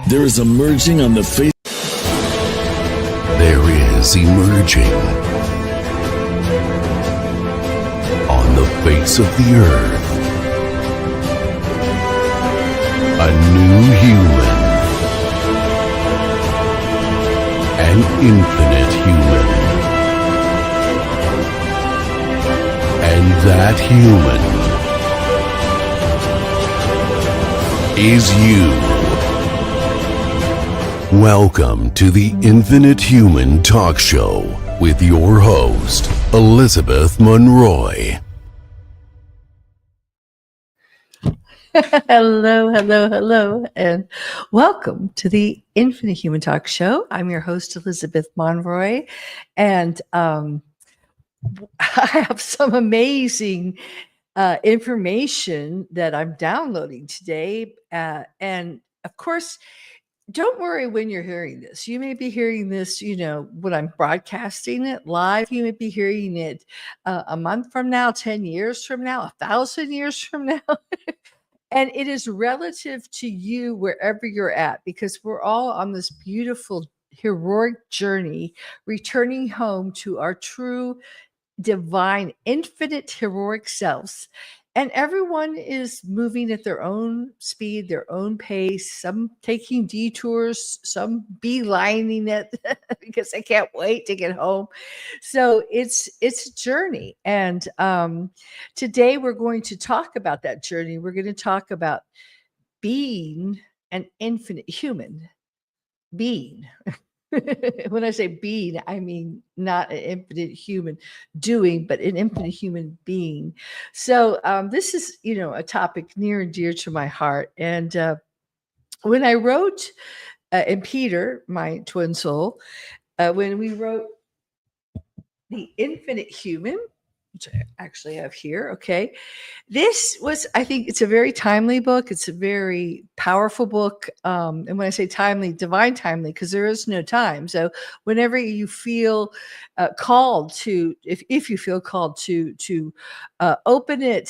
There is emerging on the face. There is emerging on the face of the earth a new human, an infinite human, and that human is you. Welcome to the Infinite Human Talk Show with your host, Elizabeth Monroy. Hello, and welcome to the Infinite Human Talk Show. I'm your host, Elizabeth Monroy, and I have some amazing information that I'm downloading today. And of course, don't worry when you're hearing this. You may be hearing this, when I'm broadcasting it live. You may be hearing it a month from now, 10 years from now, 1,000 years from now. And it is relative to you wherever you're at, because we're all on this beautiful, heroic journey, returning home to our true, divine, infinite, heroic selves. And everyone is moving at their own speed, their own pace, some taking detours, some beelining it because they can't wait to get home. So it's a journey. And today we're going to talk about that journey. We're going to talk about being an infinite human being. When I say being, I mean not an infinite human doing, but an infinite human being. So this is, a topic near and dear to my heart. And when I wrote, and Peter, my twin soul, when we wrote The Infinite Human, which I actually have here. Okay. This was, I think it's a very timely book. It's a very powerful book. And when I say timely, divine timely, because there is no time. So whenever you feel called to, if you feel called to open it,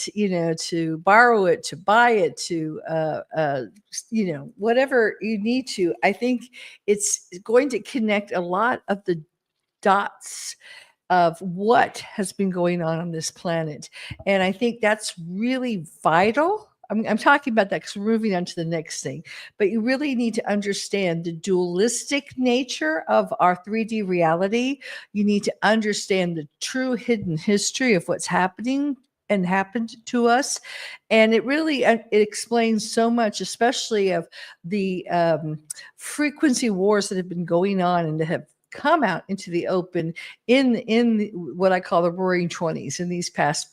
to borrow it, to buy it, to, whatever you need to, I think it's going to connect a lot of the dots of what has been going on this planet. And I think that's really vital. I'm talking about that because we're moving on to the next thing. But you really need to understand the dualistic nature of our 3D reality. You need to understand the true hidden history of what's happening and happened to us. And it really it explains so much, especially of the frequency wars that have been going on and that have come out into the open in what I call the roaring 20s, in these past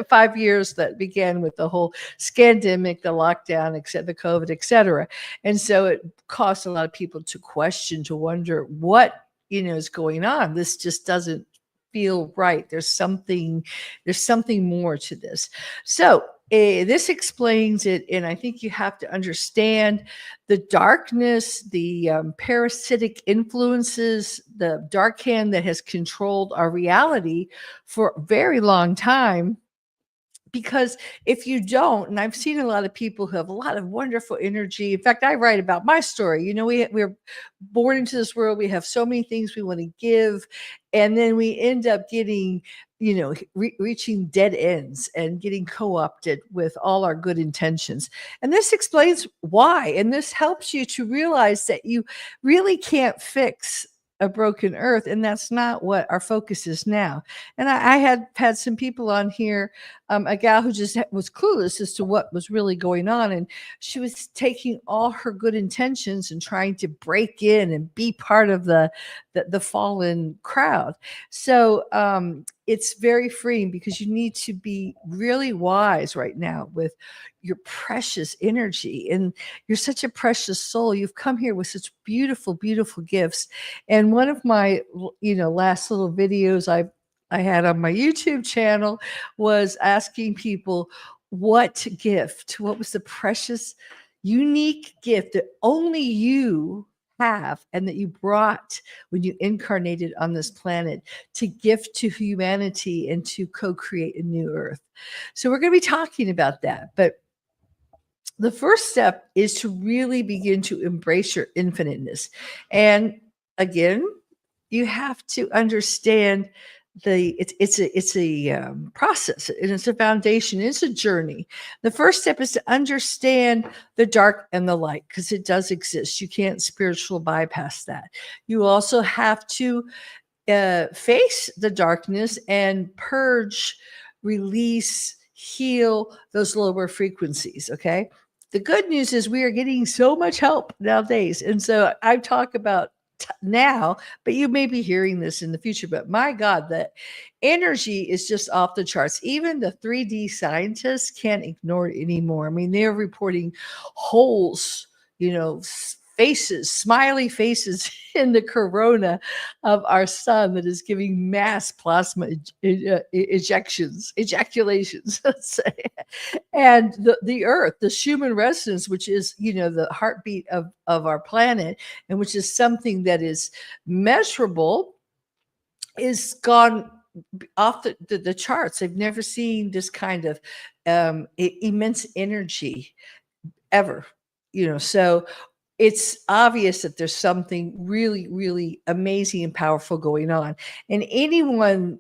5 years that began with the whole scandemic, the lockdown, the COVID, etc. And so it caused a lot of people to question, to wonder what is going on. This just doesn't feel right. There's something more to this. So this explains it, and I think you have to understand the darkness, the parasitic influences, the dark hand that has controlled our reality for a very long time. Because if you don't, and I've seen a lot of people who have a lot of wonderful energy. In fact, I write about my story. We're born into this world. We have so many things we want to give. And then we end up getting, reaching dead ends and getting co-opted with all our good intentions. And this explains why. And this helps you to realize that you really can't fix a broken earth, and that's not what our focus is now. And I had some people on here, a gal who just was clueless as to what was really going on, and she was taking all her good intentions and trying to break in and be part of the fallen crowd. So it's very freeing, because you need to be really wise right now with your precious energy, and you're such a precious soul. You've come here with such beautiful, beautiful gifts. And one of my, last little videos I had on my YouTube channel was asking people what was the precious, unique gift that only you have and that you brought when you incarnated on this planet to gift to humanity and to co-create a new earth. So we're going to be talking about that. But the first step is to really begin to embrace your infiniteness. And again, you have to understand it's a process, and it's a foundation, it's a journey. The first step is to understand the dark and the light, because it does exist. You can't spiritual bypass that. You also have to face the darkness and purge, release, heal those lower frequencies. Okay. The good news is we are getting so much help nowadays. And so I talk about now, but you may be hearing this in the future. But my God, the energy is just off the charts. Even the 3D scientists can't ignore it anymore. I mean, they're reporting holes, faces, smiley faces in the corona of our sun that is giving mass plasma ejaculations, let's say. And the earth, the Schumann resonance, which is, the heartbeat of our planet, and which is something that is measurable, is gone off the charts. They've never seen this kind of immense energy ever, so it's obvious that there's something really, really amazing and powerful going on. And anyone,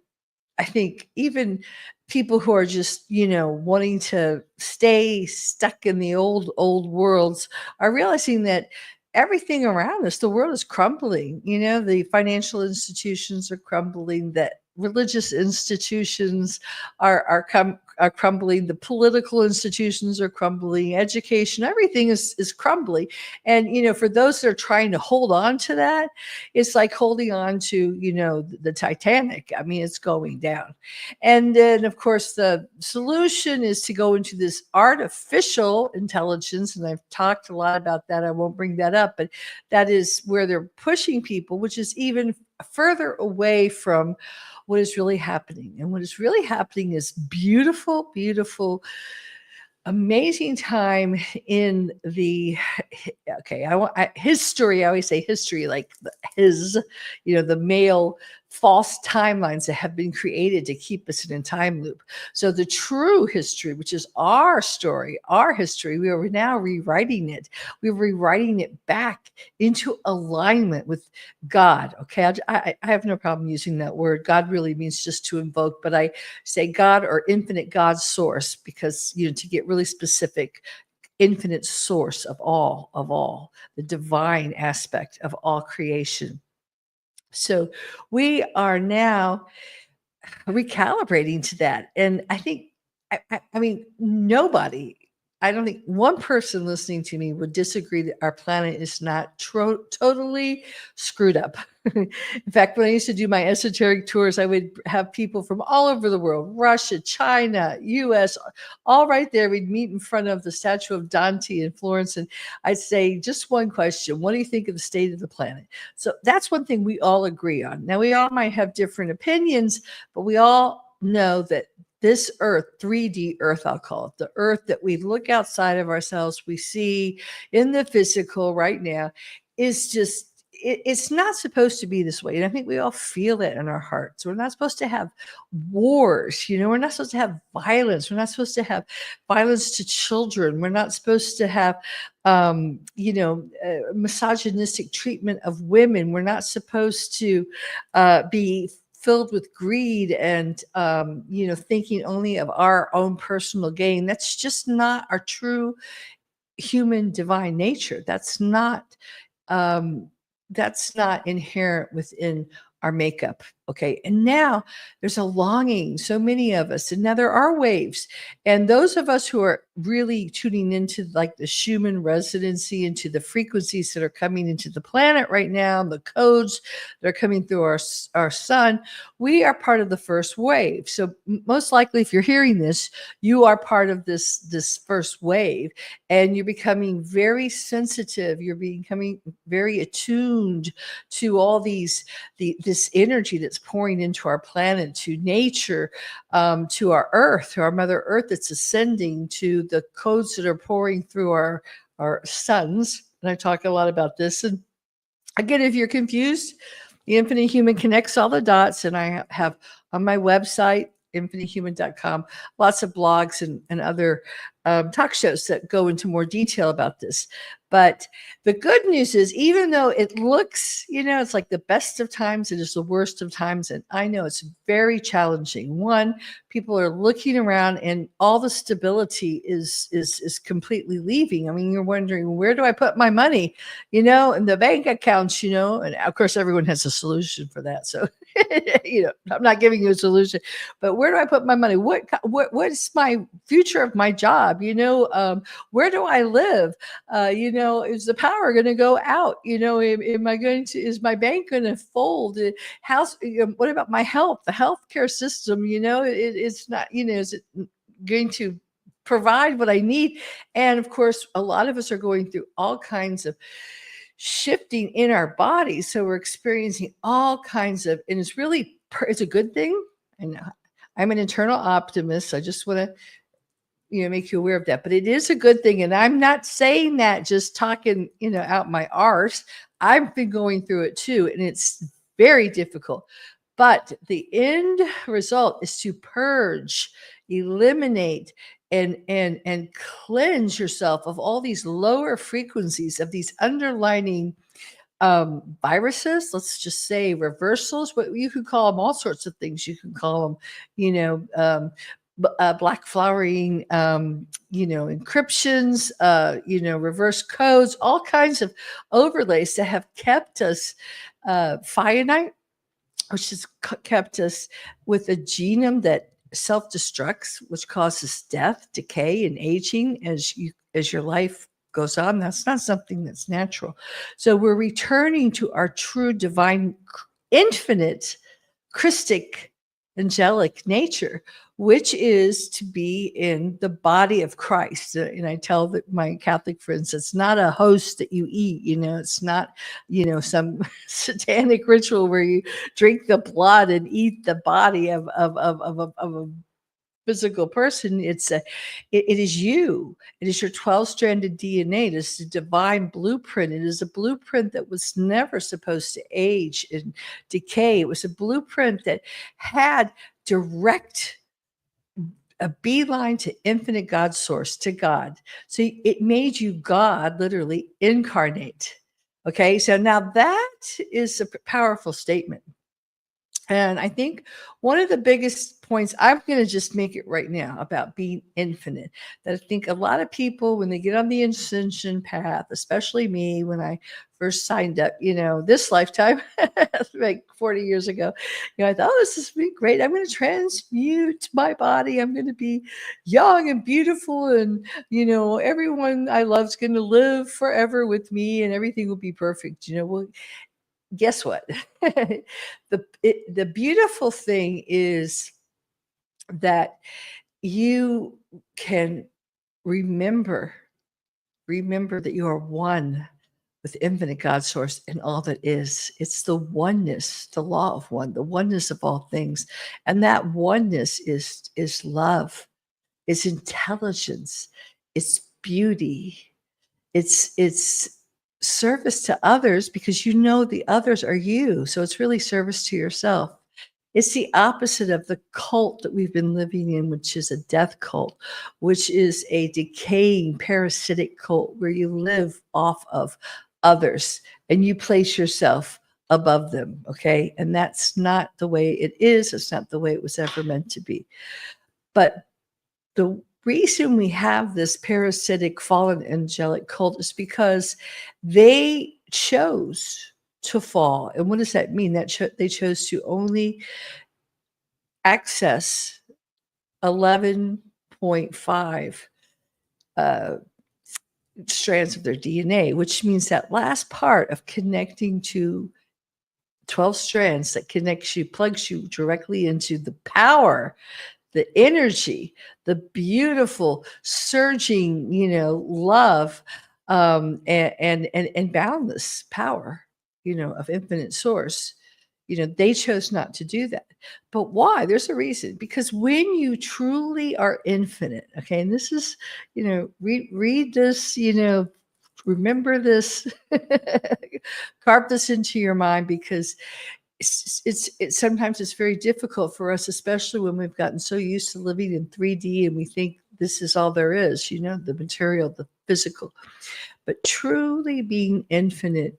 I think, even people who are just, wanting to stay stuck in the old worlds, are realizing that everything around us, the world is crumbling. The financial institutions are crumbling, that religious institutions are crumbling, the political institutions are crumbling, education, everything is crumbling. And for those that are trying to hold on to that, it's like holding on to the Titanic. I mean, it's going down. And then, of course, the solution is to go into this artificial intelligence, and I've talked a lot about that. I won't bring that up, but that is where they're pushing people, which is even further away from what is really happening. And what is really happening is beautiful, beautiful, amazing time in the history. I always say history, like the male false timelines that have been created to keep us in a time loop. So the true history, which is our story, our history, we are now rewriting it. We're rewriting it back into alignment with God. Okay, I have no problem using that word. God really means just to invoke, but I say God, or infinite God source, because to get really specific, infinite source of all, the divine aspect of all creation. So we are now recalibrating to that. And I think, I mean, I don't think one person listening to me would disagree that our planet is not totally screwed up. In fact, when I used to do my esoteric tours, I would have people from all over the world, Russia, China, US, all right there. We'd meet in front of the statue of Dante in Florence. And I'd say, just one question: what do you think of the state of the planet? So that's one thing we all agree on. Now, we all might have different opinions, but we all know that this earth, 3D earth, I'll call it, the earth that we look outside of ourselves, we see in the physical right now, is just, it's not supposed to be this way. And I think we all feel that in our hearts. We're not supposed to have wars. We're not supposed to have violence. We're not supposed to have violence to children. We're not supposed to have, misogynistic treatment of women. We're not supposed to be filled with greed and thinking only of our own personal gain. That's just not our true human divine nature. That's not inherent within our makeup. Okay. And now there's a longing, so many of us, and now there are waves. And those of us who are really tuning into like the Schumann resonancy, into the frequencies that are coming into the planet right now, the codes that are coming through our sun, we are part of the first wave. So most likely, if you're hearing this, you are part of this first wave, and you're becoming very sensitive. You're becoming very attuned to all this energy that's pouring into our planet, to nature, to our earth, to our mother earth that's ascending, to the codes that are pouring through our suns. And I talk a lot about this. And again, if you're confused, the Infinite Human connects all the dots. And I have on my website, infinitehuman.com, lots of blogs and other talk shows that go into more detail about this. But the good news is, even though it looks, it's like the best of times, it is the worst of times. And I know it's very challenging. One, people are looking around and all the stability is completely leaving. I mean, you're wondering, where do I put my money, in the bank accounts, and of course, everyone has a solution for that. So, I'm not giving you a solution, but where do I put my money? What's my future of my job? Where do I live? Is the power going to go out? Is my bank going to fold? What about my health? The healthcare system, it's not, is it going to provide what I need? And of course, a lot of us are going through all kinds of shifting in our bodies. So we're experiencing all kinds of, and it's a good thing. And I'm an internal optimist. So I just want to, make you aware of that. But it is a good thing. And I'm not saying that just talking, out my arse. I've been going through it too. And it's very difficult. But the end result is to purge, eliminate, and cleanse yourself of all these lower frequencies, of these underlining viruses. Let's just say reversals. What you could call them, all sorts of things. You can call them, black flowering, encryptions, reverse codes, all kinds of overlays that have kept us finite, which has kept us with a genome that self-destructs, which causes death, decay, and aging as your life goes on. That's not something that's natural. So we're returning to our true divine, infinite, Christic, angelic nature, which is to be in the body of Christ. And I tell my Catholic friends, it's not a host that you eat, it's not, some satanic ritual where you drink the blood and eat the body of a physical person. It is you. It is your 12-stranded DNA. It is the divine blueprint. It is a blueprint that was never supposed to age and decay. It was a blueprint that had a beeline to infinite God source, to God. So it made you God, literally incarnate. Okay, so now that is a powerful statement. And I think one of the biggest points, I'm going to just make it right now about being infinite, that I think a lot of people, when they get on the ascension path, especially me, when I first signed up, this lifetime, like 40 years ago, I thought, oh, this is be great. I'm going to transmute my body. I'm going to be young and beautiful. And, everyone I love is going to live forever with me and everything will be perfect. Well, guess what? The beautiful thing is that you can remember that you are one with infinite God source and all that is. It's the oneness, the law of one, the oneness of all things. And that oneness is love, it's intelligence, it's beauty, it's service to others, because the others are you. So it's really service to yourself. It's the opposite of the cult that we've been living in, which is a death cult, which is a decaying parasitic cult where you live off of others and you place yourself above them. Okay. And that's not the way it is. It's not the way it was ever meant to be. But the reason we have this parasitic fallen angelic cult is because they chose to fall. And what does that mean? They chose to only access 11.5 strands of their DNA, which means that last part of connecting to 12 strands that plugs you directly into the power, the energy, the beautiful surging, love, and boundless power, of infinite source. They chose not to do that. But why? There's a reason. Because when you truly are infinite, okay, and this is, read this, remember this, carve this into your mind, because sometimes it's very difficult for us, especially when we've gotten so used to living in 3D and we think this is all there is, the material, the physical. But truly being infinite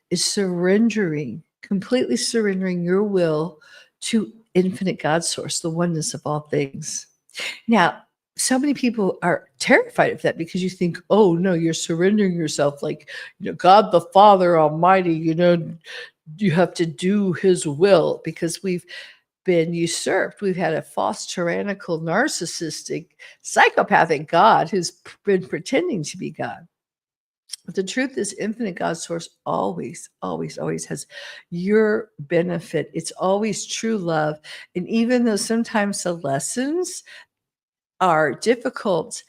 is surrendering, completely surrendering your will to infinite God source, the oneness of all things. Now, so many people are terrified of that because you think, oh no, you're surrendering yourself like, God the Father Almighty, you have to do his will because we've been usurped. We've had a false, tyrannical, narcissistic, psychopathic God who's been pretending to be God. But the truth is, infinite God source always, always, always has your benefit. It's always true love. And even though sometimes the lessons are difficult,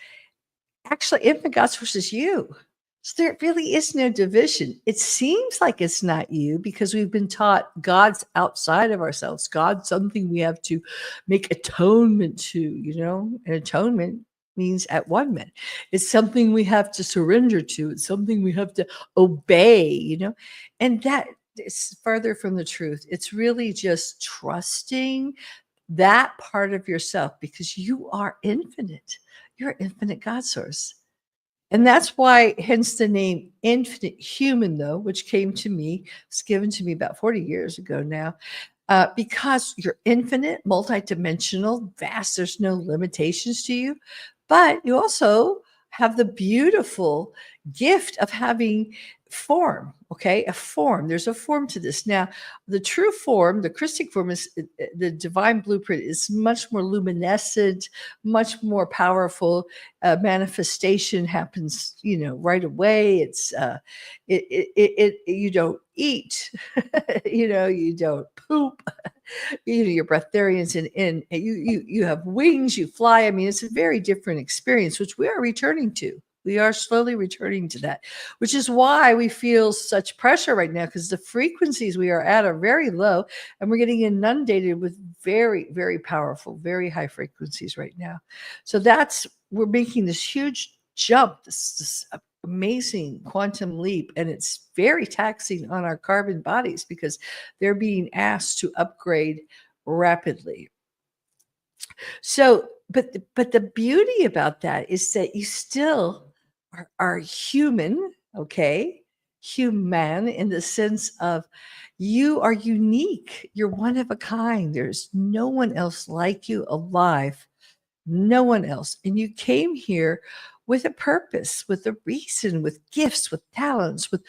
actually, infinite God source is you. So there really is no division. It seems like it's not you because we've been taught God's outside of ourselves. God's something we have to make atonement to, and atonement means at one minute. It's something we have to surrender to. It's something we have to obey, and that is further from the truth. It's really just trusting that part of yourself because you are infinite. You're infinite God source. And that's why, hence the name Infinite Human, though, which came to me, was given to me about 40 years ago now, because you're infinite, multidimensional, vast. There's no limitations to you. But you also have the beautiful gift of having form, okay? A form. There's a form to this. Now, the true form, the Christic form, is the divine blueprint is much more luminescent, much more powerful. Manifestation happens, right away. It's you don't eat, you don't poop. You're breatharians, and you have wings, you fly. I mean, it's a very different experience, which we are returning to. We are slowly returning to that, which is why we feel such pressure right now, because the frequencies we are at are very low, and we're getting inundated with very, very powerful, very high frequencies right now. So we're making this huge jump, this amazing quantum leap, and it's very taxing on our carbon bodies because they're being asked to upgrade rapidly. So, but the beauty about that is that you still are human, okay? Human in the sense of you are unique. You're one of a kind. There's no one else like you alive. No one else. And you came here with a purpose, with a reason, with gifts, with talents, with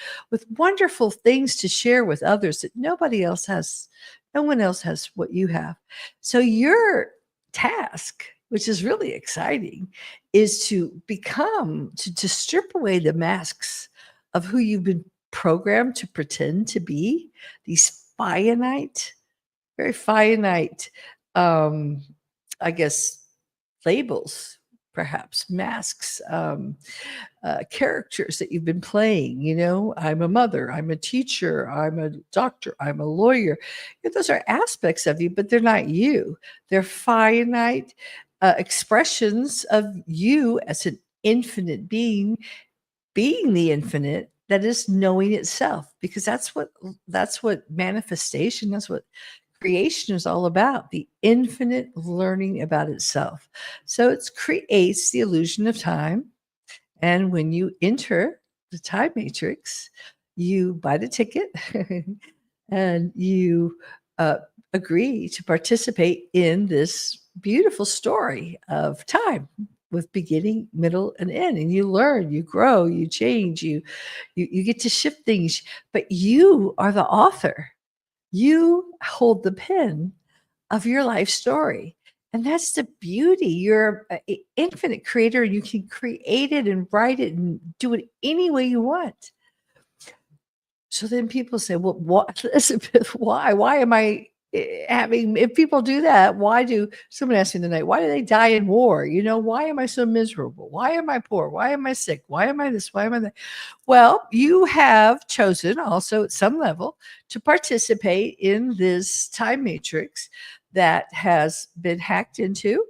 wonderful things to share with others that nobody else has. No one else has what you have. So your task, which is really exciting, is to to strip away the masks of who you've been programmed to pretend to be, these finite, very finite, I guess, labels, perhaps masks, characters that you've been playing. I'm a mother, I'm a teacher, I'm a doctor, I'm a lawyer. Those are aspects of you, but they're not you. They're finite expressions of you as an infinite being the infinite, that is knowing itself, because that's what manifestation, that's what creation is all about, the infinite learning about itself. So it creates the illusion of time. And when you enter the time matrix, you buy the ticket and you uh, agree to participate in this beautiful story of time with beginning, middle, and end. And you learn, you grow, you change, you get to shift things, but you are the author. You hold the pen of your life story. And that's the beauty. You're an infinite creator, and you can create it and write it and do it any way you want. So then people say, well, what, Elizabeth, why? Why am I having, if people do that, someone asked me the night, why do they die in war? Why am I so miserable? Why am I poor? Why am I sick? Why am I this? Why am I that? Well, you have chosen also at some level to participate in this time matrix that has been hacked into.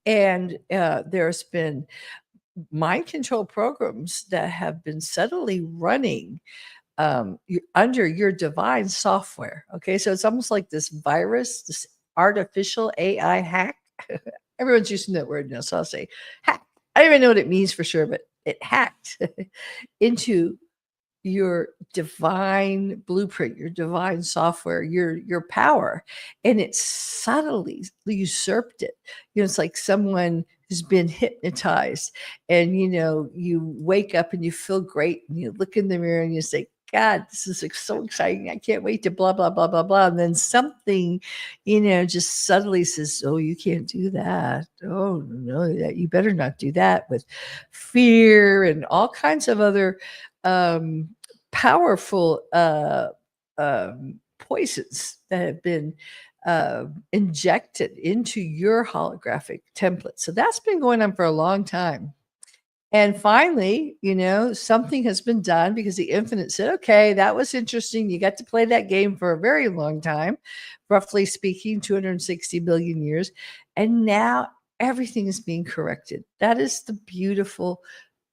And there's been mind control programs that have been subtly running under your divine software. Okay. So it's almost like this virus, this artificial AI hack Everyone's using that word now, so I'll say hack. I don't even know what it means for sure, but it hacked into your divine blueprint, your divine software, your power, and it subtly usurped it. It's like someone who's been hypnotized, and you wake up and you feel great, and you look in the mirror and you say, God, this is so exciting. I can't wait to blah, blah, blah, blah, blah. And then something, just subtly says, oh, you can't do that. Oh, no, that you better not do that, with fear and all kinds of other powerful poisons that have been injected into your holographic template. So that's been going on for a long time. And finally, something has been done because the infinite said, okay, that was interesting. You got to play that game for a very long time, roughly speaking, 260 billion years. And now everything is being corrected. That is the beautiful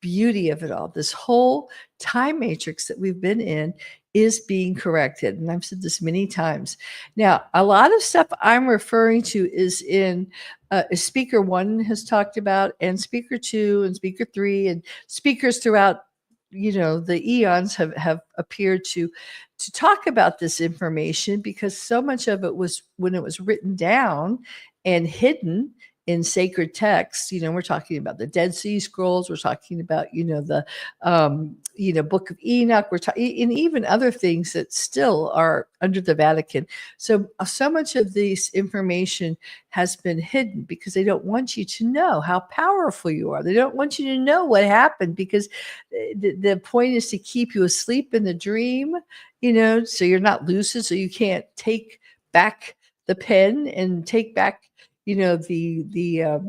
beauty of it all. This whole time matrix that we've been in is being corrected. And I've said this many times. Now, a lot of stuff I'm referring to is in speaker 1 has talked about, and speaker 2 and speaker 3, and speakers throughout the eons have appeared to talk about this information, because so much of it was, when it was written down and hidden in sacred texts, we're talking about the Dead Sea Scrolls, we're talking about, the, Book of Enoch, we're talking, and even other things that still are under the Vatican. So much of this information has been hidden because they don't want you to know how powerful you are. They don't want you to know what happened, because the point is to keep you asleep in the dream, so you're not lucid, so you can't take back the pen and take back the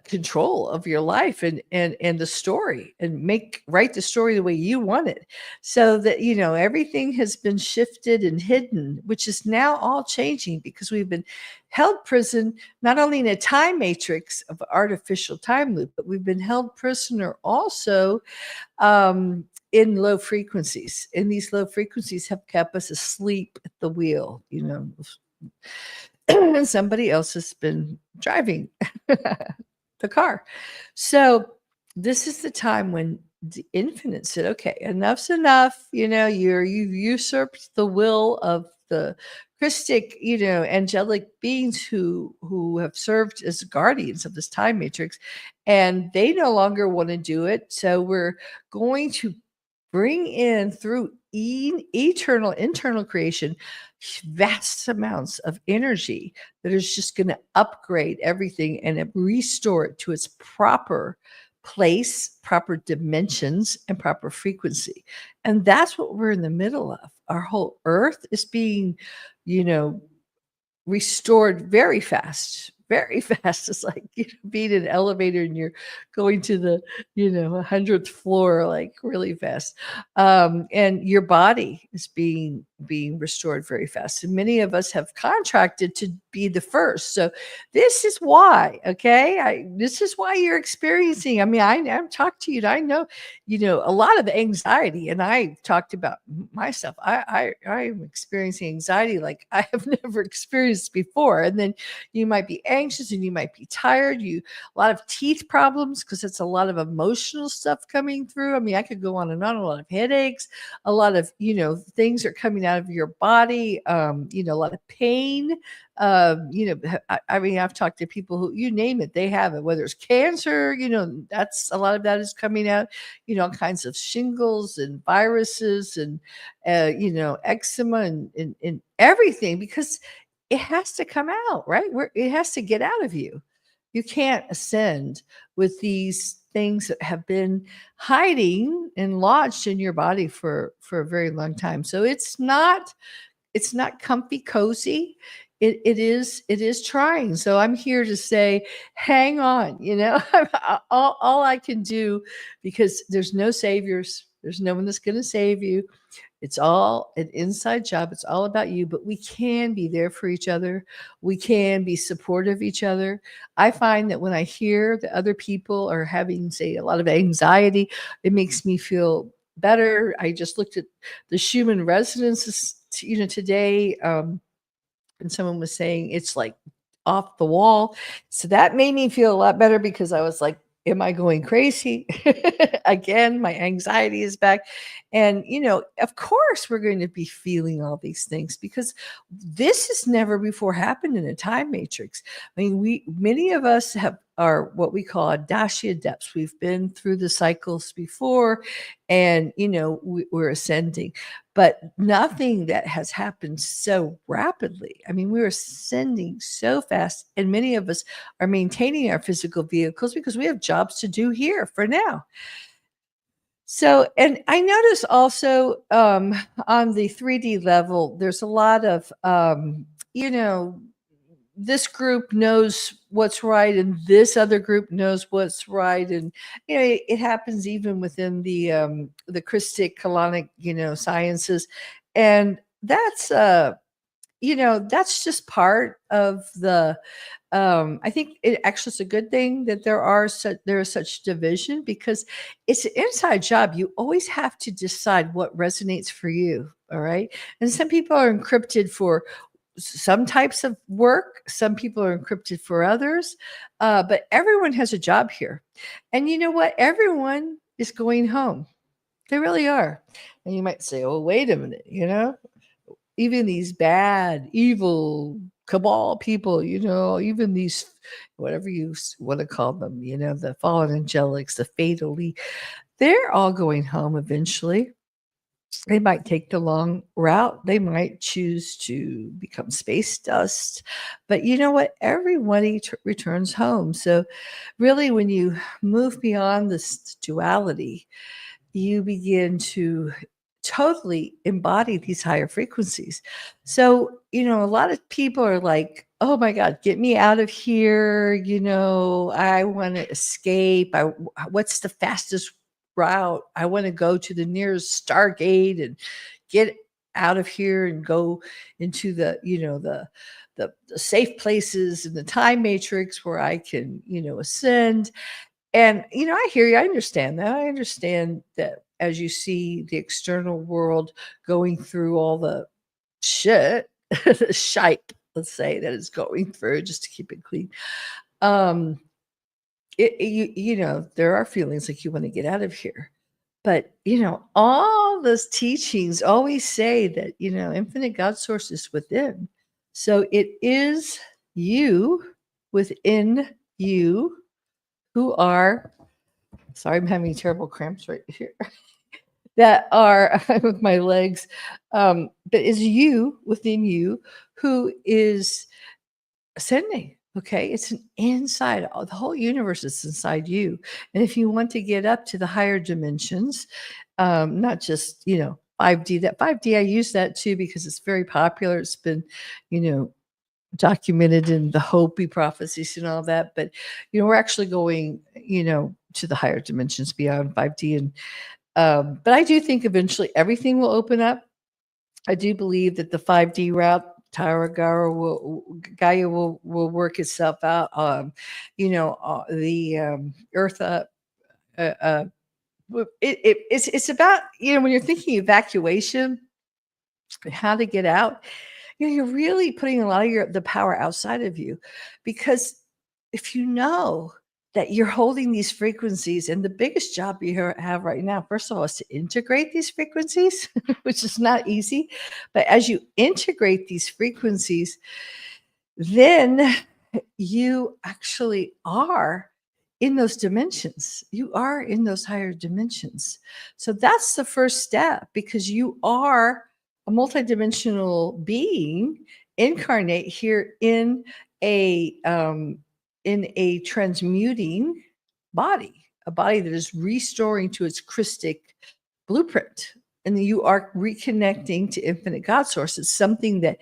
control of your life and the story, and write the story the way you want it. So that everything has been shifted and hidden, which is now all changing, because we've been held prison not only in a time matrix of artificial time loop, but we've been held prisoner also in low frequencies. And these low frequencies have kept us asleep at the wheel, and somebody else has been driving the car. So this is the time when the infinite said, okay, enough's enough. You've usurped the will of the Christic, angelic beings who have served as guardians of this time matrix, and they no longer want to do it. So we're going to bring in, through eternal internal creation, vast amounts of energy that is just going to upgrade everything and restore it to its proper place, proper dimensions, and proper frequency. And that's what we're in the middle of. Our whole earth is being, restored very fast. Very fast. It's like being in an elevator and you're going to the 100th floor, like really fast. And your body is being restored very fast. And many of us have contracted to be the first. So this is why. Okay, this is why you're experiencing. I mean, I've talked to you. And I know a lot of anxiety, and I talked about myself. I'm experiencing anxiety like I have never experienced before. And then you might be anxious, and you might be tired. A lot of teeth problems, because it's a lot of emotional stuff coming through. I mean, I could go on and on. A lot of headaches, a lot of things are coming out of your body. A lot of pain. I mean, I've talked to people who, you name it, they have it. Whether it's cancer, that's a lot of that is coming out. All kinds of shingles and viruses and eczema and everything, because it has to come out, right? It has to get out of you. You can't ascend with these things that have been hiding and lodged in your body for a very long time. So it's not comfy, cozy. It is trying. So I'm here to say, hang on. All I can do, because there's no saviors. There's no one that's going to save you. It's all an inside job. It's all about you, but we can be there for each other. We can be supportive of each other. I find that when I hear that other people are having, say, a lot of anxiety, it makes me feel better. I just looked at the Schumann resonances, today, and someone was saying it's like off the wall. So that made me feel a lot better because I was like, am I going crazy? Again, my anxiety is back. And, of course, we're going to be feeling all these things because this has never before happened in a time matrix. I mean, many of us are what we call Adashi adepts. We've been through the cycles before, and we're ascending, but nothing that has happened so rapidly. I mean, we're ascending so fast, and many of us are maintaining our physical vehicles because we have jobs to do here for now. So, and I notice also on the 3D level, there's a lot of, you know, this group knows what's right and this other group knows what's right. And, it happens even within the Christic colonic, sciences. And that's just part of the I think it actually is a good thing that there is such division because it's an inside job. You always have to decide what resonates for you. All right. And some people are encrypted for some types of work, some people are encrypted for others. But everyone has a job here. And you know what? Everyone is going home. They really are. And you might say, oh, wait a minute, even these bad, evil cabal people, even these, whatever you want to call them, the fallen angelics, the fatally, they're all going home eventually. They might take the long route. They might choose to become space dust. But you know what? Everybody returns home. So, really, when you move beyond this duality, you begin to totally embody these higher frequencies. So, a lot of people are like, oh my God, get me out of here. I want to escape. What's the fastest route? I want to go to the nearest Stargate and get out of here and go into the safe places in the time matrix where I can, ascend. And, I hear you. I understand that. I understand that as you see the external world going through all the shit, the shite, let's say, that is going through, just to keep it clean. Um, there are feelings like you want to get out of here. But, all those teachings always say that, infinite God source is within. So it is you within you who are, sorry, I'm having terrible cramps right here, that are with my legs, but is you within you who is ascending. Okay, it's an inside. The whole universe is inside you, and if you want to get up to the higher dimensions, not just 5D. That 5D, I use that too because it's very popular. It's been, you know, documented in the Hopi prophecies and all that. But we're actually going, to the higher dimensions beyond 5D, and but I do think eventually everything will open up. I do believe that the 5D route, Gaia will work itself out. The Earth. It's about when you're thinking evacuation, how to get out. You're really putting a lot of the power outside of you, because if you know that you're holding these frequencies, and the biggest job you have right now, first of all, is to integrate these frequencies, which is not easy. But as you integrate these frequencies, then you actually are in those dimensions. You are in those higher dimensions. So that's the first step, because you are a multidimensional being incarnate here in a transmuting body, a body that is restoring to its Christic blueprint. And you are reconnecting to infinite God source. It's something that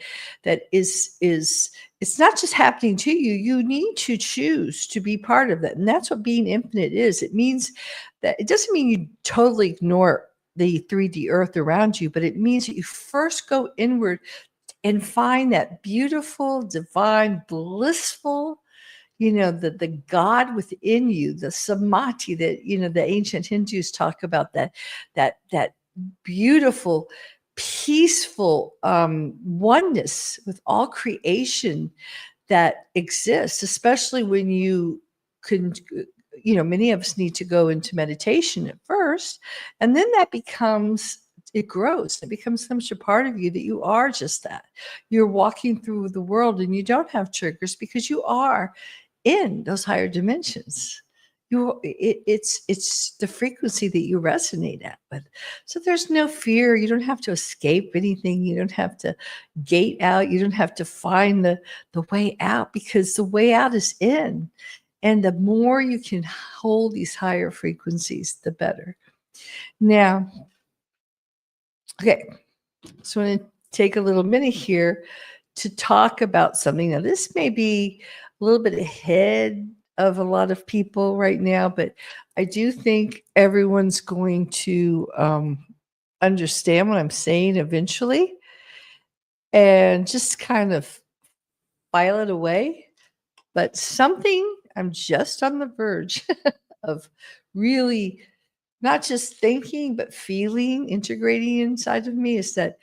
is it's not just happening to you. You need to choose to be part of that. And that's what being infinite is. It means that it doesn't mean you totally ignore the 3D earth around you, but it means that you first go inward and find that beautiful, divine, blissful, the God within you, the samadhi that, the ancient Hindus talk about, that beautiful, peaceful oneness with all creation that exists, especially when you can, many of us need to go into meditation at first, and then that becomes, it grows. It becomes so much a part of you that you are just that. You're walking through the world and you don't have triggers because you are in those higher dimensions. It's the frequency that you resonate at with. So there's no fear. You don't have to escape anything. You don't have to gate out. You don't have to find the way out, because the way out is in. And the more you can hold these higher frequencies, the better. Now, okay, so I'm going to take a little minute here to talk about something. Now, this may be a little bit ahead of a lot of people right now, but I do think everyone's going to understand what I'm saying eventually, and just kind of file it away. But something I'm just on the verge of really not just thinking, but feeling, integrating inside of me, is that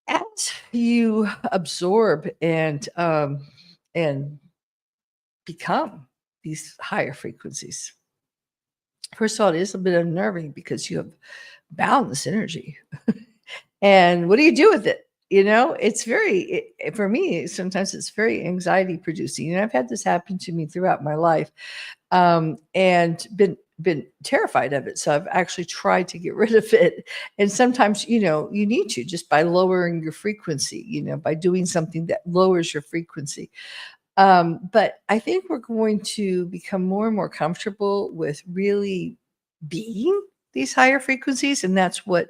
as you absorb and become these higher frequencies, first of all, it is a bit unnerving because you have boundless energy. And what do you do with it? It's for me, sometimes it's very anxiety producing. And I've had this happen to me throughout my life, and been terrified of it. So I've actually tried to get rid of it. And sometimes, you need to, just by lowering your frequency, by doing something that lowers your frequency. But I think we're going to become more and more comfortable with really being these higher frequencies. And that's what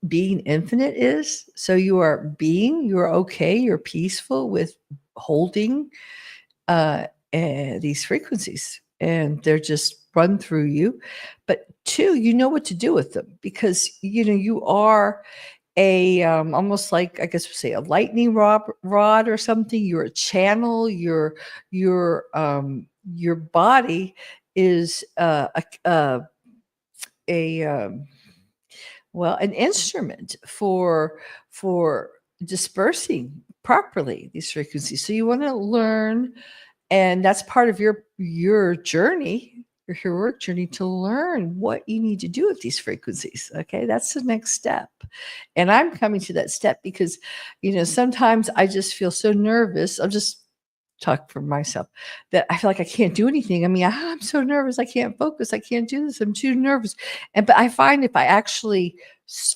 being infinite is. So you're okay, you're peaceful with holding these frequencies, and they're just run through you. But two, you know what to do with them, because you are a almost like, I guess we say, a lightning rod or something. You're a channel. Your body is a well, an instrument for dispersing properly these frequencies. So you want to learn, and that's part of your journey, your heroic journey, to learn what you need to do with these frequencies. Okay, that's the next step. And I'm coming to that step because, sometimes I just feel so nervous. I'll just talk for myself, that I feel like I can't do anything. I mean, I'm so nervous. I can't focus. I can't do this. I'm too nervous. But I find if I actually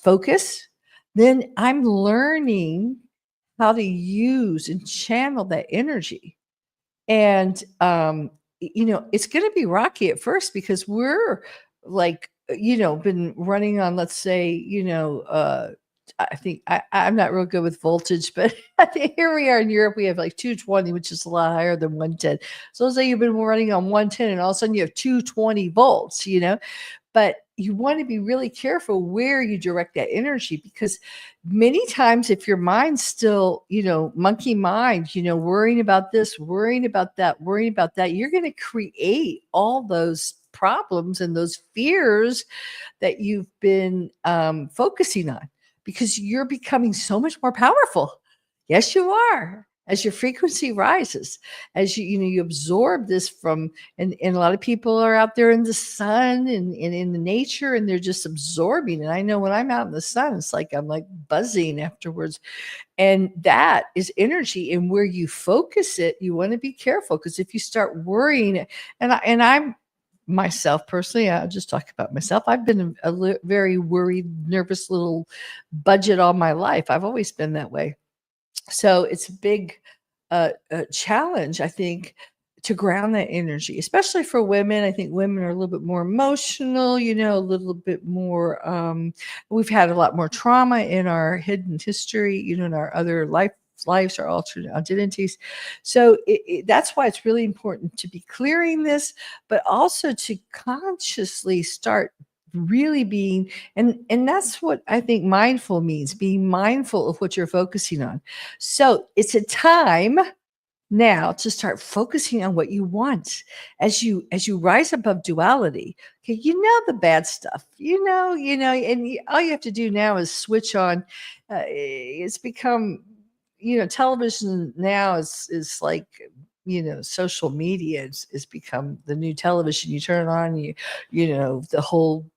focus, then I'm learning how to use and channel that energy. And it's going to be rocky at first, because we're like, been running on, let's say, I think I'm not real good with voltage, but I think here we are in Europe, we have like 220, which is a lot higher than 110. So let's say you've been running on 110 and all of a sudden you have 220 volts, but you want to be really careful where you direct that energy, because many times if your mind's still, monkey mind, worrying about this, worrying about that, you're going to create all those problems and those fears that you've been focusing on, because you're becoming so much more powerful. Yes, you are. As your frequency rises, as you absorb this from, and a lot of people are out there in the sun and in the nature, and they're just absorbing. And I know when I'm out in the sun, it's like I'm like buzzing afterwards. And that is energy. And where you focus it, you want to be careful, because if you start worrying, I'm myself personally, I'll just talk about myself. I've been a very worried, nervous little budget all my life. I've always been that way. So it's a big challenge, I think, to ground that energy, especially for women. I think women are a little bit more emotional, a little bit more, we've had a lot more trauma in our hidden history, in our other lives, our alternate identities. So that's why it's really important to be clearing this, but also to consciously start really being, and that's what I think mindful means, being mindful of what you're focusing on. So it's a time now to start focusing on what you want, as you rise above duality. Okay, the bad stuff, and all you have to do now is switch on. It's become television now is like, social media is become the new television. You turn it on, the whole,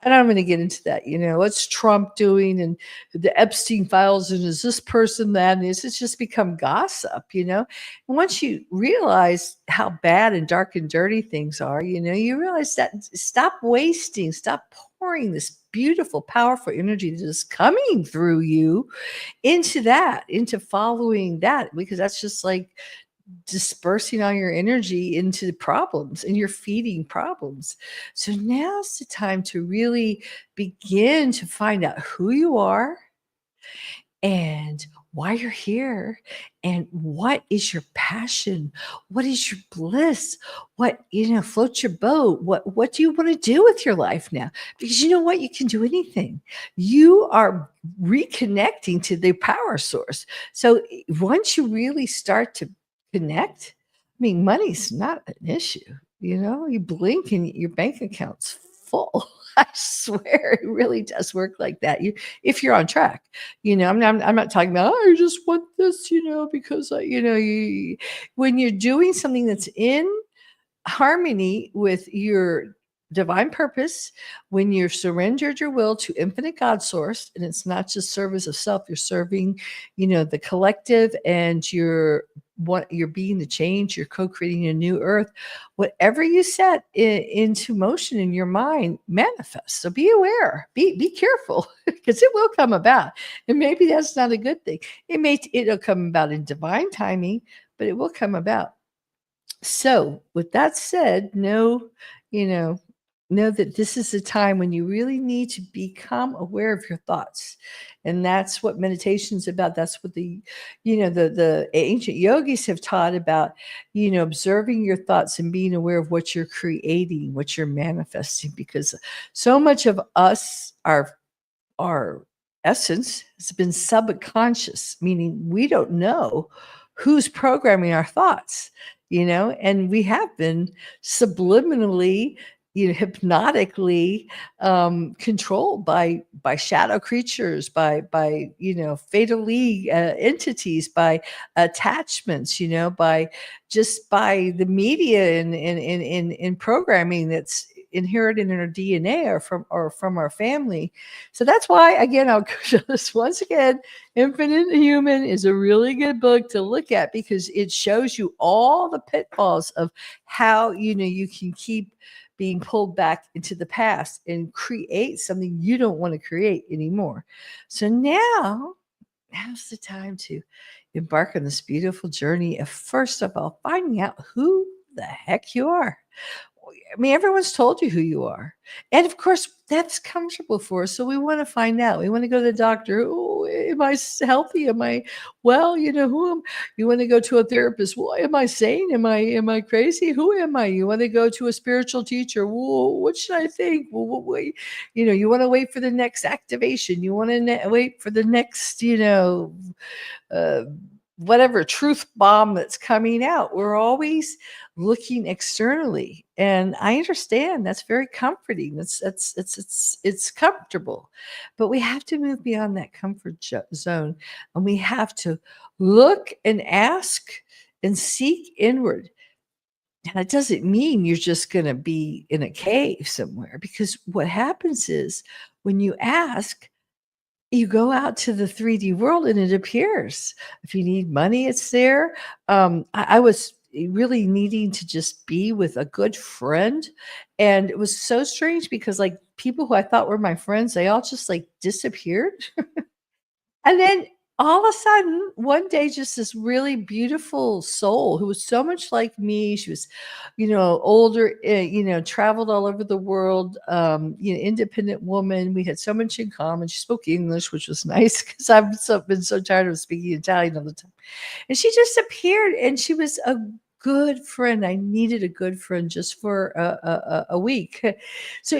and I'm going to get into that. What's Trump doing and the Epstein files, and is this person that, and it's just become gossip. And once you realize how bad and dark and dirty things are, you realize that stop wasting, stop pouring this beautiful, powerful energy that is coming through you into following that, because that's just like dispersing all your energy into problems, and you're feeding problems. So now's the time to really begin to find out who you are and why you're here, and what is your passion, what is your bliss, what floats your boat, what do you want to do with your life now? Because you know what, you can do anything. You are reconnecting to the power source. So once you really start to connect, I mean, money's not an issue. You blink and your bank account's full. I swear it really does work like that. If you're on track, I'm not talking about, oh, I just want this, because, when you're doing something that's in harmony with your divine purpose, when you're surrendered your will to infinite God source, and it's not just service of self, you're serving, the collective, and you're being the change, you're co-creating a new earth. Whatever you set into motion in your mind manifests. So be aware, be careful, because it will come about. And maybe that's not a good thing. It'll come about in divine timing, but it will come about. So with that said, you know, know that this is a time when you really need to become aware of your thoughts. And that's what meditation is about. That's what the ancient yogis have taught about, observing your thoughts and being aware of what you're creating, what you're manifesting, because so much of us, our essence, has been subconscious, meaning we don't know who's programming our thoughts, and we have been subliminally, hypnotically controlled by shadow creatures, by fatal league entities, by attachments, by the media and programming that's inherited in our DNA, or from our family. So that's why, again, I'll go to this once again. Infinite Human is a really good book to look at, because it shows you all the pitfalls of how you can keep being pulled back into the past and create something you don't want to create anymore. So now's the time to embark on this beautiful journey of, first of all, finding out who the heck you are. I mean, everyone's told you who you are. And of course, that's comfortable for us. So we want to find out. We want to go to the doctor. Oh, am I healthy? Am I well? You want to go to a therapist. Well, am I sane? Am I crazy? Who am I? You want to go to a spiritual teacher. Well, what should I think? Well, wait, you want to wait for the next activation. You want to wait for the next, uh, whatever truth bomb that's coming out. We're always looking externally, and I understand that's very comforting. It's comfortable, but we have to move beyond that comfort zone, and we have to look and ask and seek inward. Now, it doesn't mean you're just going to be in a cave somewhere, because what happens is, when you ask, you go out to the 3D world and it appears. If you need money, it's there. I was really needing to just be with a good friend. And it was so strange, because like people who I thought were my friends, they all just like disappeared. And then all of a sudden, one day, just this really beautiful soul who was so much like me. She was, older, traveled all over the world, independent woman. We had so much in common. She spoke English, which was nice, because I've been so tired of speaking Italian all the time. And she just appeared, and she was a good friend. I needed a good friend just for a week. So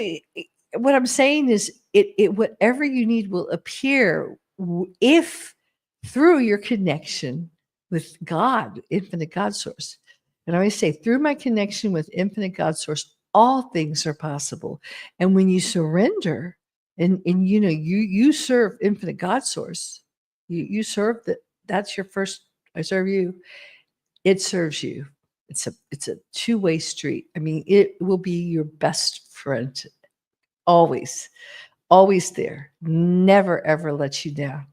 what I'm saying is, it whatever you need will appear, if through your connection with God, infinite God source. And I always say, through my connection with infinite God source, all things are possible. And when you surrender, and you serve infinite God source, You serve that. That's your first. I serve you. It serves you. It's a two-way street. I mean, it will be your best friend always, always there. Never ever let you down.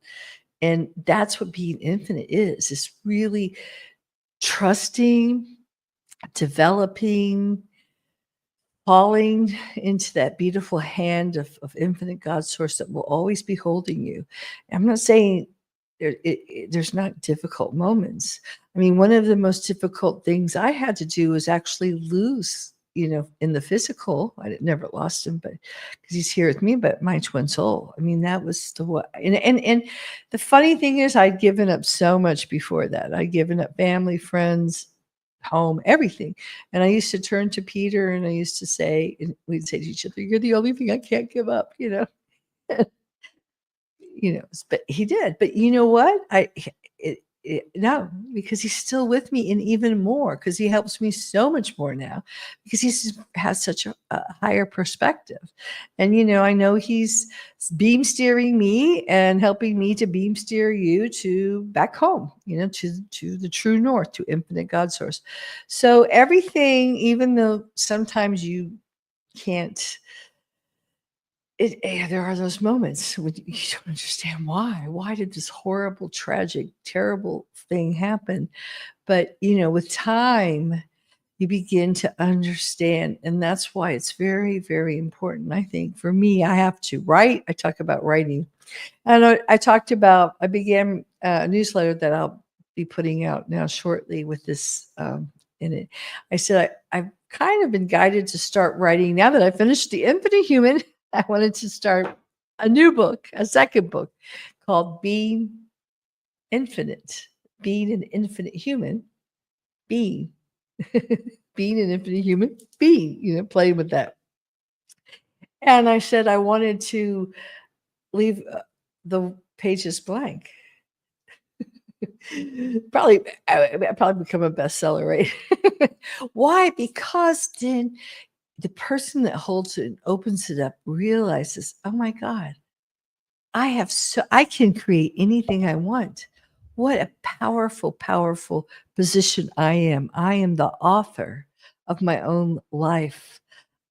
And that's what being infinite is. It's really trusting, developing, falling into that beautiful hand of infinite God source that will always be holding you. I'm not saying there's not difficult moments. I mean, one of the most difficult things I had to do was actually lose, in the physical. Never lost him, but because he's here with me, but my twin soul. I mean, that was the what. And the funny thing is, I'd given up so much before that. I'd given up family, friends, home, everything. And I used to turn to Peter and I used to say, and we'd say to each other, "You're the only thing I can't give up," but he did. But you know what? No, because he's still with me and even more because he helps me so much more now because has such a higher perspective. And, I know he's beam steering me and helping me to beam steer you to back home, to the true north, to infinite God source. So everything, even though sometimes you can't, there are those moments when you don't understand why. Why did this horrible, tragic, terrible thing happen? But with time, you begin to understand, and that's why it's very, very important. I think for me, I have to write. I talk about writing, and I began a newsletter that I'll be putting out now shortly with this in it. I said I've kind of been guided to start writing now that I finished The Infinite Human. I wanted to start a new book, a second book called Being Infinite, Being an Infinite Human, Being, Being an Infinite Human, Being, playing with that. And I said I wanted to leave the pages blank. I probably become a bestseller, right? Why? Because then the person that holds it and opens it up realizes, oh my God, I can create anything I want. What a powerful, powerful position I am. I am the author of my own life.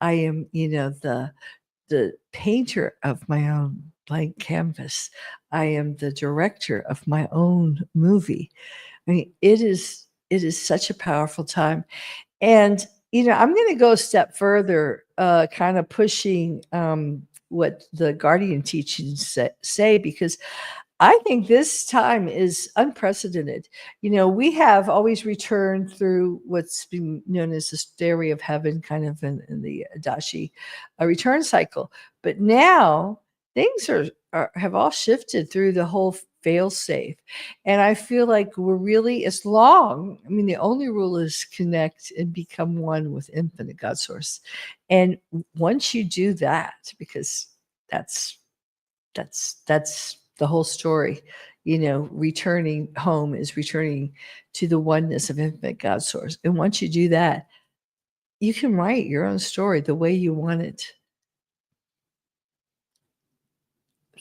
I am, the painter of my own blank canvas. I am the director of my own movie. I mean, it is such a powerful time. And, I'm going to go a step further, kind of pushing what the Guardian teachings say, because I think this time is unprecedented. We have always returned through what's been known as the stairway of heaven, kind of in the Adashi return cycle. But now things have all shifted through the whole fail safe. And I feel like we're really, the only rule is connect and become one with infinite God source. And once you do that, because that's the whole story, returning home is returning to the oneness of infinite God source. And once you do that, you can write your own story the way you want it.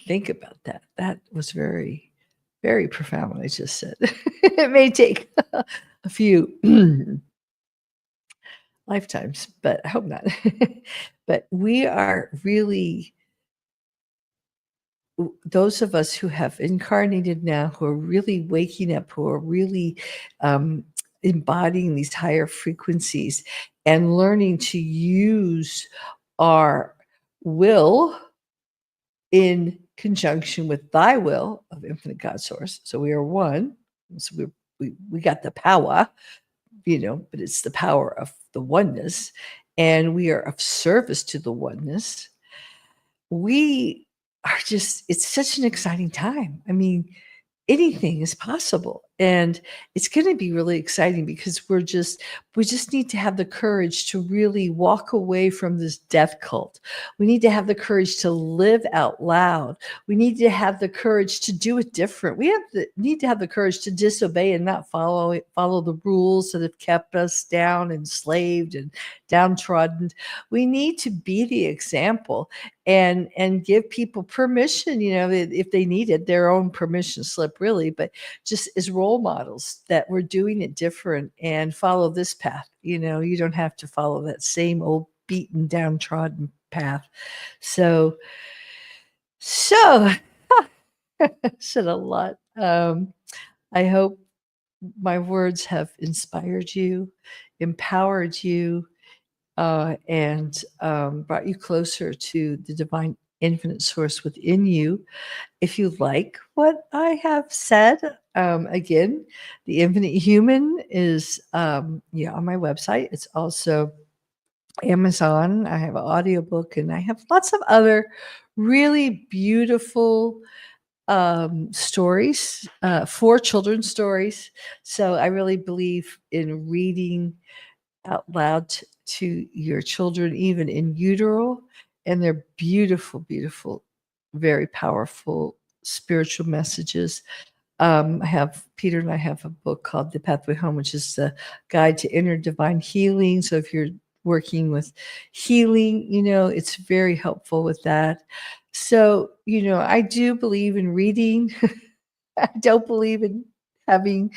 Think about that. That was very, very profound what I just said. It may take a few lifetimes, but I hope not. But we are really, those of us who have incarnated now, who are really waking up, who are really embodying these higher frequencies and learning to use our will in conjunction with thy will of infinite God source. So we are one. So we got the power, but it's the power of the oneness, and we are of service to the oneness. We are it's such an exciting time. I mean, anything is possible. And it's going to be really exciting because we just need to have the courage to really walk away from this death cult. We need to have the courage to live out loud. We need to have the courage to do it different. Need to have the courage to disobey and not follow the rules that have kept us down, enslaved and downtrodden. We need to be the example and give people permission, if they needed their own permission slip, really, but just as role models that we're doing it different and follow this path. You don't have to follow that same old beaten, downtrodden path. So said a lot. I hope my words have inspired you, empowered you, and brought you closer to the divine infinite source within you. If you like what I have said, again, the infinite human is on my website. It's also Amazon. I have an audiobook, and I have lots of other really beautiful stories, for children's stories. So I really believe in reading out loud to your children, even in utero, and they're beautiful, beautiful, very powerful spiritual messages. Peter and I have a book called The Pathway Home, which is the guide to inner divine healing. So if you're working with healing, it's very helpful with that. So, I do believe in reading. I don't believe in having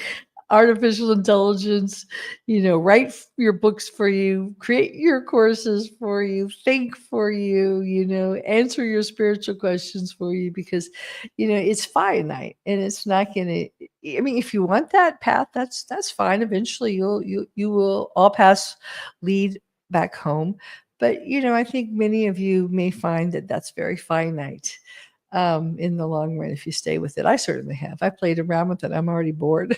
artificial intelligence, write your books for you, create your courses for you, think for you, answer your spiritual questions for you, because, it's finite and it's not going to, I mean, if you want that path, that's fine. Eventually you will all paths lead back home. But, I think many of you may find that that's very finite in the long run if you stay with it. I certainly have. I played around with it. I'm already bored.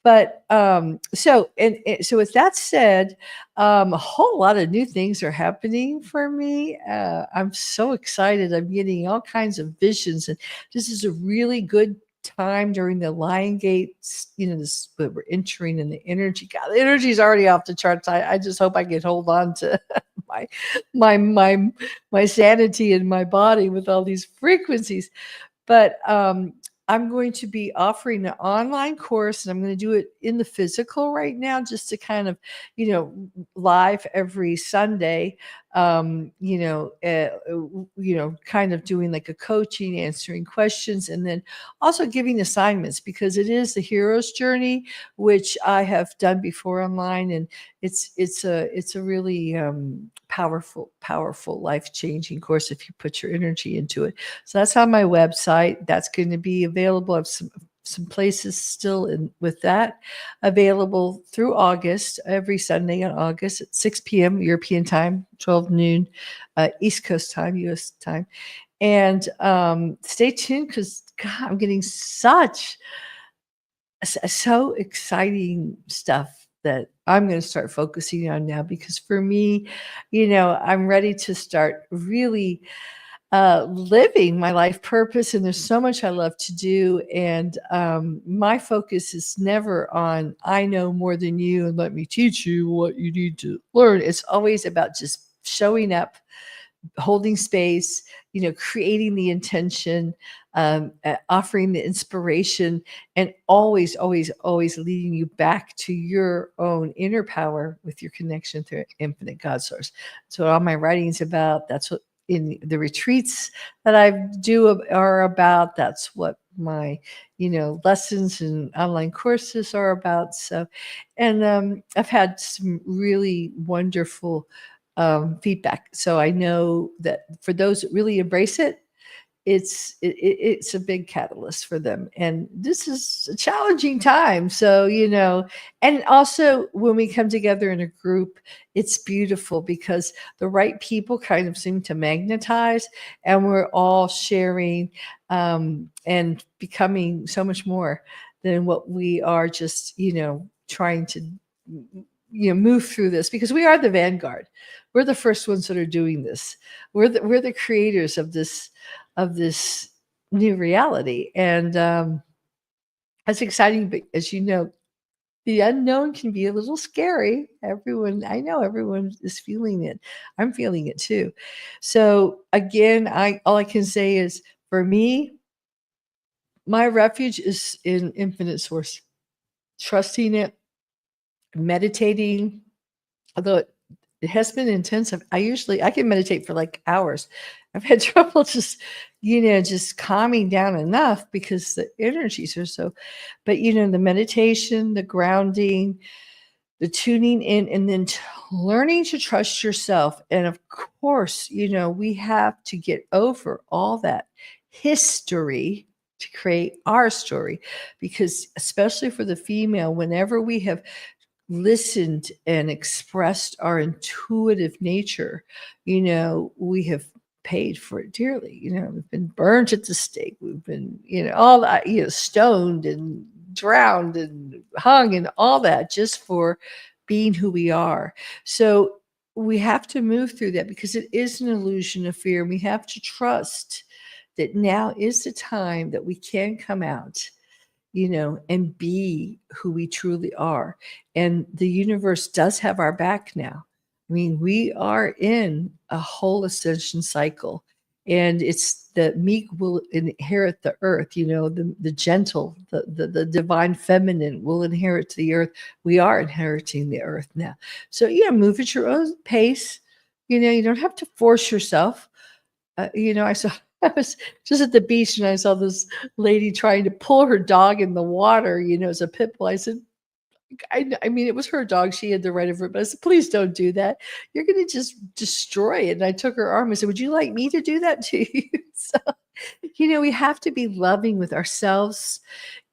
But so with that said, a whole lot of new things are happening for me. I'm so excited. I'm getting all kinds of visions, and this is a really good time during the Lion Gates. This we're entering in the energy. God, the energy is already off the charts. I just hope I can hold on to my my my my sanity in my body with all these frequencies. But I'm going to be offering an online course, and I'm going to do it in the physical right now, just to kind of, live every Sunday. Kind of doing like a coaching, answering questions, and then also giving assignments, because it is the hero's journey, which I have done before online, and it's a really powerful, life changing course if you put your energy into it. So that's on my website. That's going to be available. I have some places still with that available through August, every Sunday in August at 6 p.m. European time, 12 noon East Coast time, U.S. time. And stay tuned, because I'm getting so exciting stuff that I'm going to start focusing on now, because for me, I'm ready to start really living my life purpose, and there's so much I love to do. And my focus is never on I know more than you and let me teach you what you need to learn. It's always about just showing up, holding space, creating the intention, offering the inspiration, and always, always, always leading you back to your own inner power with your connection to infinite God source. So all my writings about, that's what in the retreats that I do are about. That's what my, lessons and online courses are about. So, and I've had some really wonderful feedback. So I know that for those that really embrace it, it's a big catalyst for them. And this is a challenging time. So, and also when we come together in a group, it's beautiful, because the right people kind of seem to magnetize, and we're all sharing and becoming so much more than what we are just, trying to move through this, because we are the vanguard. We're the first ones that are doing this. We're the creators of this new reality. And That's exciting, but as you know, the unknown can be a little scary. I know everyone is feeling it. I'm feeling it too. So again, I all I can say is for me, my refuge is in infinite source, trusting it, meditating, although it has been intensive. I can meditate for like hours. I've had trouble just, just calming down enough because the energies are so, but the meditation, the grounding, the tuning in, and then learning to trust yourself. And of course, we have to get over all that history to create our story, because especially for the female, whenever we have listened and expressed our intuitive nature, we have paid for it dearly. We've been burnt at the stake. We've been, all that, stoned and drowned and hung and all that just for being who we are. So we have to move through that because it is an illusion of fear. We have to trust that now is the time that we can come out, and be who we truly are. And the universe does have our back now. I mean, we are in a whole ascension cycle, and it's the meek will inherit the earth, the gentle, the divine feminine will inherit the earth. We are inheriting the earth now. So, move at your own pace. You don't have to force yourself. I saw I was just at the beach and I saw this lady trying to pull her dog in the water, as a pit bull. I said, I mean, it was her dog. She had the right of it, but I said, please don't do that. You're going to just destroy it. And I took her arm and said, would you like me to do that to you? So, we have to be loving with ourselves,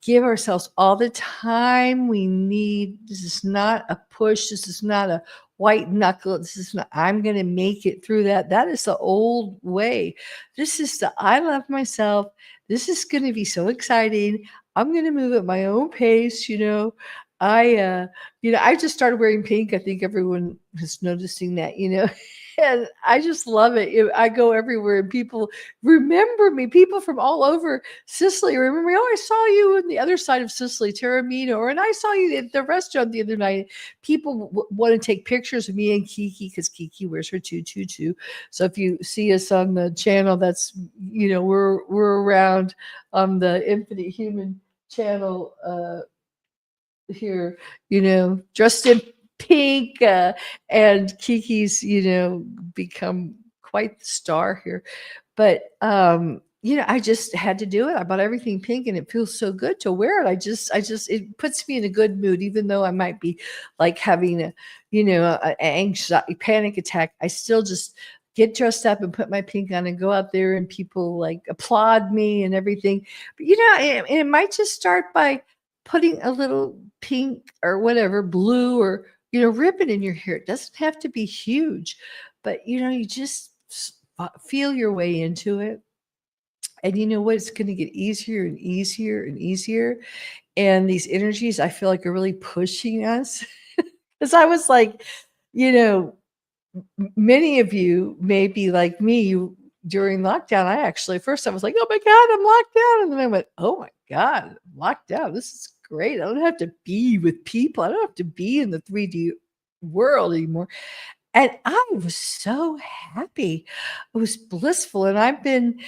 give ourselves all the time we need. This is not a push. This is not a white knuckle. This is not, I'm going to make it through that. That is the old way. This is the, I love myself. This is going to be so exciting. I'm going to move at my own pace. I just started wearing pink. I think everyone is noticing that, and I just love it. I go everywhere and people remember me. People from all over Sicily remember me. Oh, I saw you on the other side of Sicily, Taormino, and I saw you at the restaurant the other night. People want to take pictures of me and Kiki because Kiki wears her tutu too. So if you see us on the channel, that's we're around on the Infinite Human channel here, dressed in pink, and Kiki's, become quite the star here. But I just had to do it. I bought everything pink and it feels so good to wear it. It puts me in a good mood, even though I might be like having an anxiety panic attack. I still just get dressed up and put my pink on and go out there and people like applaud me and everything. But it might just start by putting a little pink or whatever, blue or, ribbon in your hair. It doesn't have to be huge, but you just feel your way into it. And you know what? It's going to get easier and easier and easier. And these energies, I feel like, are really pushing us. Because I was like, you know, many of you may be like me. During lockdown, first I was like, oh my God, I'm locked down. And then I went, oh my God, I'm locked down. This is great. I don't have to be with people. I don't have to be in the 3D world anymore. And I was so happy. It was blissful. And I've been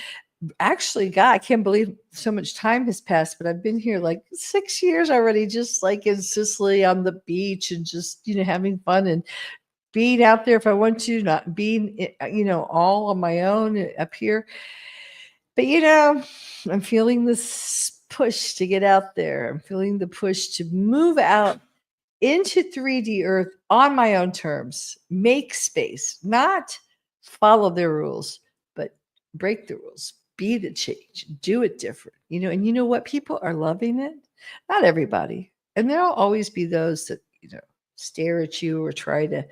actually, God, I can't believe so much time has passed, but I've been here like 6 years already, just like in Sicily on the beach and just, having fun and being out there if I want to, not being, all on my own up here. But, I'm feeling this push to get out there. I'm feeling the push to move out into 3D Earth on my own terms, make space, not follow their rules, but break the rules, be the change, do it different, and you know what? People are loving it. Not everybody. And there'll always be those that, stare at you or try to,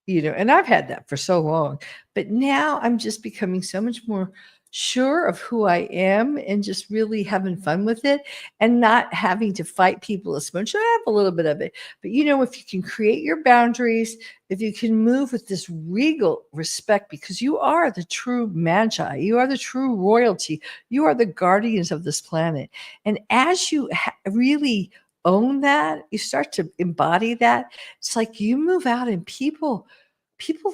and I've had that for so long. But now I'm just becoming so much more sure of who I am and just really having fun with it and not having to fight people as much. I have a little bit of it. But if you can create your boundaries, if you can move with this regal respect, because you are the true magi, you are the true royalty, you are the guardians of this planet. And as you really own that, you start to embody that, it's like you move out and people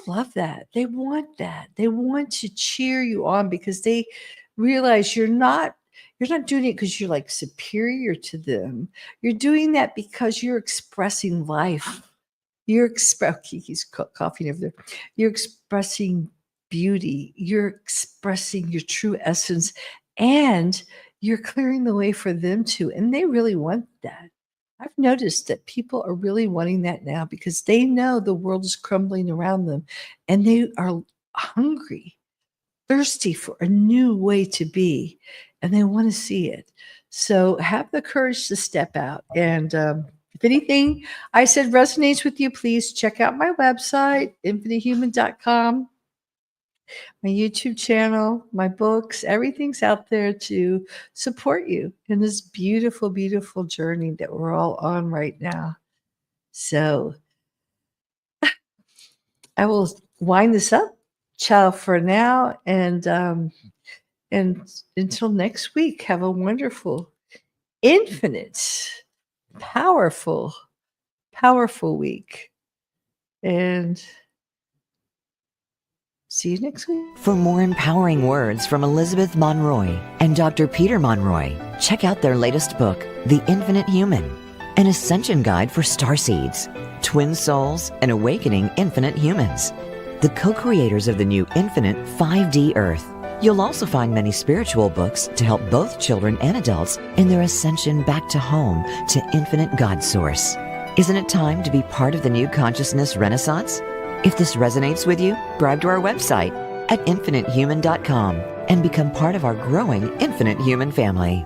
love that. They want that. They want to cheer you on because they realize you're not doing it because you're like superior to them. You're doing that because you're expressing life. He's coughing over there. You're expressing beauty. You're expressing your true essence, and you're clearing the way for them to. And they really want that. I've noticed that people are really wanting that now because they know the world is crumbling around them and they are hungry, thirsty for a new way to be, and they want to see it. So have the courage to step out. And if anything I said resonates with you, please check out my website, infinitehuman.com. My YouTube channel, my books, everything's out there to support you in this beautiful, beautiful journey that we're all on right now. So I will wind this up. Ciao for now. And until next week, have a wonderful, infinite, powerful, powerful week. And see you next week. For more empowering words from Elizabeth Monroy and Dr. Peter Monroy, check out their latest book, The Infinite Human, an ascension guide for starseeds, twin souls, and awakening infinite humans. The co-creators of the new Infinite 5D Earth. You'll also find many spiritual books to help both children and adults in their ascension back to home to infinite God Source. Isn't it time to be part of the new consciousness renaissance? If this resonates with you, subscribe to our website at infinitehuman.com and become part of our growing Infinite Human family.